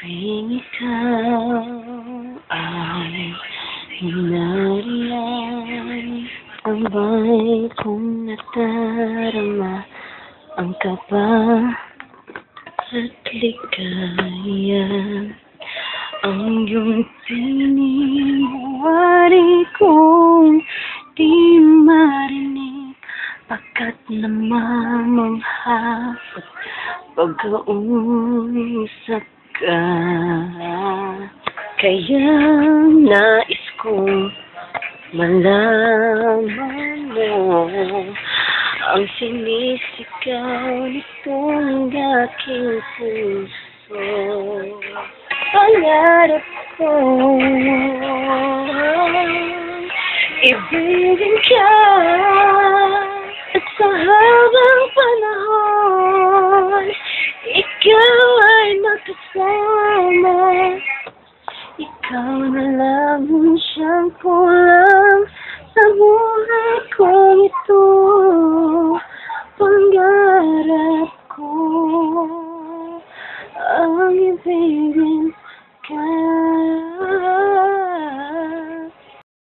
Tuwing ikaw ay hinariyan, abay kong nadarama ang kaba at ligaya. Ang iyong pininiwari kong di marinig, pagkat namamangha pag-uusap ka. Kaya nais kong malaman mo ang sinisigaw nitong aking puso. Pangarap ko ibigin ka at sa habang panahon ikaw ay makasama. Ikaw na lang ang siyang kulang sa buhay kong ito. Pangarap ko ang ibigin ka.